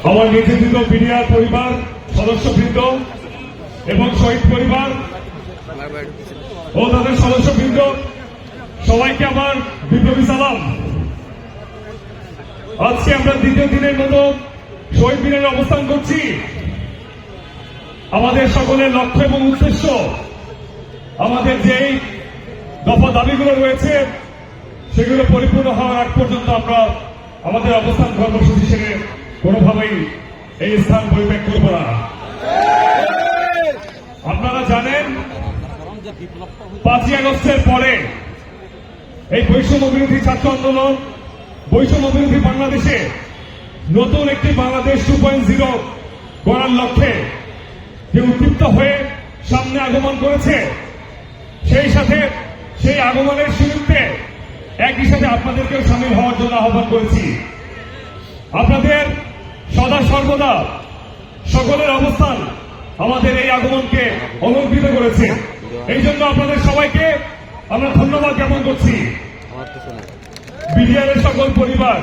আমার নির্যাতিত বিডিআর পরিবার সদস্যবৃন্দ এবং শহীদ পরিবার ও তাদের সদস্যবৃন্দ সবাইকে আমার বিপ্লবী সালাম। আজকে আমরা দ্বিতীয় দিনের মতো শহীদ মিনারে অবস্থান করছি। আমাদের সকলের লক্ষ্য এবং উদ্দেশ্য, আমাদের যেই দফা দাবিগুলো রয়েছে সেগুলো পরিপূর্ণ হওয়ার আগ পর্যন্ত আমরা আমাদের অবস্থান কর্মসূচি সেরে কোনোভাবেই এই স্থান পরিত্যাগ করব না। আপনারা জানেন 5ই আগস্টের পরে এই বৈষম্য বিরোধী ছাত্র আন্দোলন বৈষম্য বিরোধী বাংলাদেশে নতুন একটি বাংলাদেশ 2.0 গড়ার লক্ষ্যে যে উদ্দীপ্ত হয়ে সামনে আগমন করেছে, সেই সাথে সেই আগমনের শুরুতে একই সাথে আপনাদেরকেও সামিল হওয়ার জন্য আহ্বান করেছি। আপনাদের সদা সর্বদা সকলের অবস্থান আমাদের এই আগমনকে অলঙ্কৃত করেছে। এই জন্য আপনাদের সবাইকে আমরা ধন্যবাদ জ্ঞাপন করছি। বিডিআরের সকল পরিবার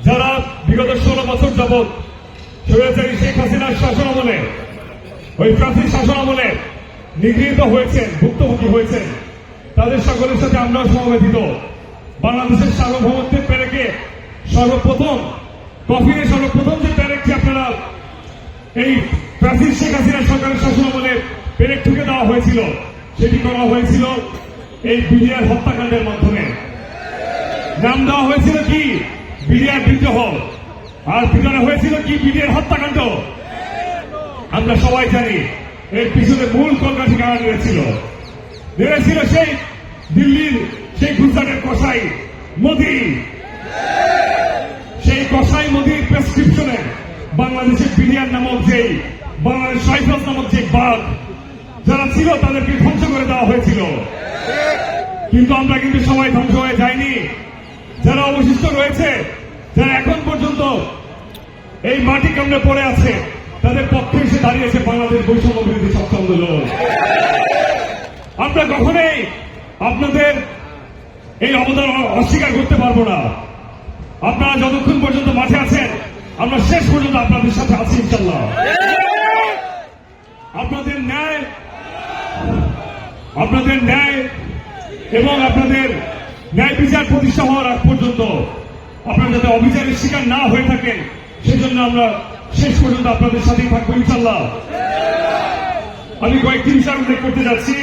যারা বিগত 16 বছর যাবৎ স্বৈরাচারী শেখ হাসিনার শাসনামলে, ওই ফ্রান্সিস শাসনামলে নিগৃহীত হয়েছেন, ভুক্তভোগী হয়েছেন, তাদের সকলের সাথে আমরা সমবেত। বাংলাদেশের সার্বভৌমত্বের পেরেকে সর্বপ্রথম যে পেরেকটি আপনারা এই ফ্রান্সিস শেখ হাসিনা সরকারের শাসনামলে পেরেক ঠুকে দেওয়া হয়েছিল, সেটি করা হয়েছিল এই বিডিআর হত্যাকাণ্ডের মাধ্যমে। নাম দেওয়া হয়েছিল কি বিডিআর বিদ্রোহ, আর পিছনে হয়েছিল কি বিডিআর হত্যাকাণ্ড। আমরা সবাই জানি এর পিছনে মূল কলকাঠি কারা নেড়েছিল সেই দিল্লির সেই গুজরাটের কসাই মোদি। সেই কসাই মোদির প্রেসক্রিপশনে বাংলাদেশের বিডিআর নামক যেই বাংলাদেশ সাইফাস নামক যে বাঘ যারা ছিল তাদেরকে ধ্বংস করে দেওয়া হয়েছিল। কিন্তু আমরা কিন্তু সবাই ধ্বংস হয়ে যায়নি। যারা অবশিষ্ট রয়েছে, যারা এখন পর্যন্ত এই মাটি কামড়ে পড়ে আছে, তাদের পক্ষে এসে দাঁড়িয়েছে বাংলাদেশ বৈষম্য বিরোধী ছাত্র আন্দোলন। আমরা কখনোই আপনাদের এই অবদান অস্বীকার করতে পারবো না। আপনারা যতক্ষণ পর্যন্ত মাঠে আছেন, আমরা শেষ পর্যন্ত আপনাদের সাথে আছি ইনশাল্লাহ। আপনাদের ন্যায় এবং আপনাদের ন্যায় বিচার প্রতিষ্ঠা হওয়ার আগ পর্যন্ত আপনারা যাতে অবিচারের শিকার না হয়ে থাকেন, সেজন্য আমরা শেষ পর্যন্ত আপনাদের সাথেই থাকবো ইনশাল্লাহ। আমি কয়েকটি বিষয় উল্লেখ করতে যাচ্ছি।